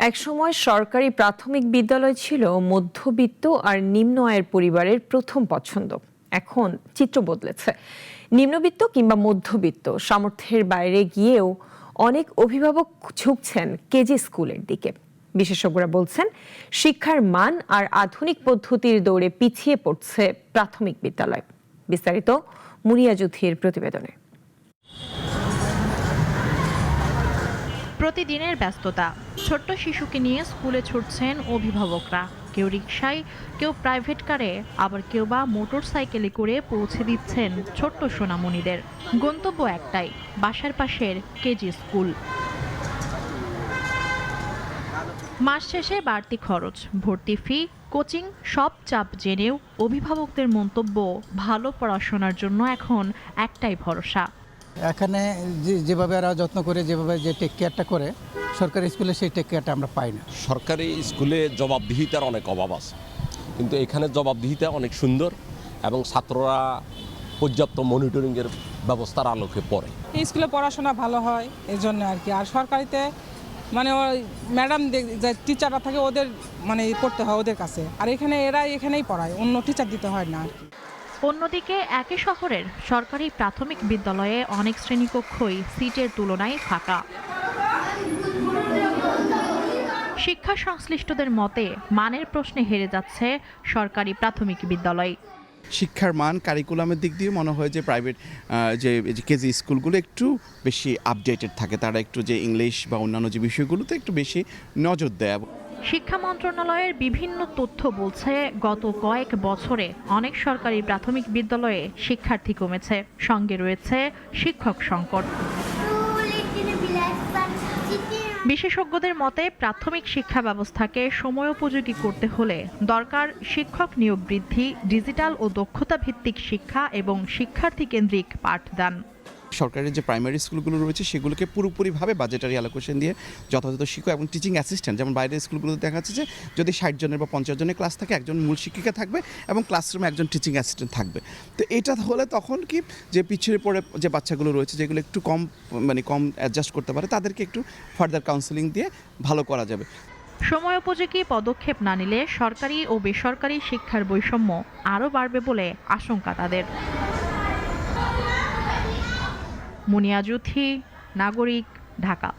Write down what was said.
একসময় সরকারি প্রাথমিক বিদ্যালয় ছিল মধ্যবিত্ত আর নিম্ন আয়ের পরিবারের প্রথম পছন্দ। এখন চিত্র বদলেছে। নিম্নবিত্ত কিংবা মধ্যবিত্ত সামর্থ্যের বাইরে গিয়েও অনেক অভিভাবক ঝুঁকছেন কেজি স্কুলের দিকে। বিশেষজ্ঞরা বলছেন, শিক্ষার মান আর আধুনিক পদ্ধতির দৌড়ে পিছিয়ে পড়ছে প্রাথমিক বিদ্যালয়। বিস্তারিত মুনিয়া জুথির প্রতিবেদনে। প্রতিদিনের ব্যস্ততা, ছোট্ট শিশুকে নিয়ে স্কুলে ছুটছেন অভিভাবকরা। কেউ রিকশায়, কেউ প্রাইভেট কারে, আবার কেউ বা মোটর সাইকেলে করে পৌঁছে দিচ্ছেন ছোট্ট সোনামণিদের। গন্তব্য একটাই, বাসার পাশের কেজি স্কুল। মাস শেষে বাড়তি খরচ, ভর্তি ফি, কোচিং সব চাপ জেনেও অভিভাবকদের মন্তব্য, ভালো পড়াশোনার জন্য এখন একটাই ভরসা। এখানে যেভাবে এরা যত্ন করে, যেভাবে যে টেক কেয়ারটা করে, সরকারি স্কুলে সেই টেক কেয়ারটা আমরা পাই না। সরকারি স্কুলে জবাবদিহিতার অনেক অভাব আছে, কিন্তু এখানে জবাবদিহিতা অনেক সুন্দর এবং ছাত্ররা পর্যাপ্ত মনিটরিংয়ের ব্যবস্থার আলোকে পড়ে। এই স্কুলে পড়াশোনা ভালো হয় এই জন্য আর কি। আর সরকারিতে মানে ওই ম্যাডাম যে টিচাররা থাকে ওদের মানে পড়তে হয় ওদের কাছে, আর এখানে এরা এখানেই পড়ায়, অন্য টিচার দিতে হয় না আর কি। অন্যদিকে একই শহরের সরকারি প্রাথমিক বিদ্যালয়ে অনেক শ্রেণীকক্ষই সিটের তুলনায় ফাঁকা। শিক্ষা সংশ্লিষ্টদের মতে, মানের প্রশ্নে হেরে যাচ্ছে সরকারি প্রাথমিক বিদ্যালয়। শিক্ষার মান, কারিকুলামের দিক দিয়ে মনে হয় যে প্রাইভেট যে কেজি স্কুলগুলো একটু বেশি আপডেটেড থাকে, তারা একটু যে ইংলিশ বা অন্যান্য যে বিষয়গুলোতে একটু বেশি নজর দেয়। শিক্ষা মন্ত্রণালয়ের বিভিন্ন তথ্য বলছে, গত কয়েক বছরে অনেক সরকারি প্রাথমিক বিদ্যালয়ে শিক্ষার্থী কমেছে, সঙ্গে রয়েছে শিক্ষক সংকট। বিশেষজ্ঞদের মতে, প্রাথমিক শিক্ষা ব্যবস্থাকে সময়োপযোগী করতে হলে দরকার শিক্ষক নিয়োগ বৃদ্ধি, ডিজিটাল ও দক্ষতা ভিত্তিক শিক্ষা এবং শিক্ষার্থী কেন্দ্রিক পাঠদান। সরকারের যে প্রাইমারি স্কুলগুলো রয়েছে সেগুলোকে পুরোপুরিভাবে বাজেটারি অ্যালোকেশন দিয়ে যথাযথ শিক্ষক এবং টিচিং অ্যাসিস্ট্যান্ট, যেমন বাইরের স্কুলগুলোতে দেখা যাচ্ছে যে যদি 60 জনের বা 50 জনের ক্লাস থাকে, একজন মূল শিক্ষিকা থাকবে এবং ক্লাসরুমে একজন টিচিং অ্যাসিস্ট্যান্ট থাকবে। তো এটা হলে তখন কি, যে পিছিয়ে পড়ে যে বাচ্চাগুলো রয়েছে, যেগুলো একটু কম অ্যাডজাস্ট করতে পারে, তাদেরকে একটু ফার্দার কাউন্সেলিং দিয়ে ভালো করা যাবে। সময়োপযোগী পদক্ষেপ না নিলে সরকারি ও বেসরকারি শিক্ষার বৈষম্য আরও বাড়বে বলে আশঙ্কা তাদের। মুনিয়া জুথি, নাগরিক, ঢাকা।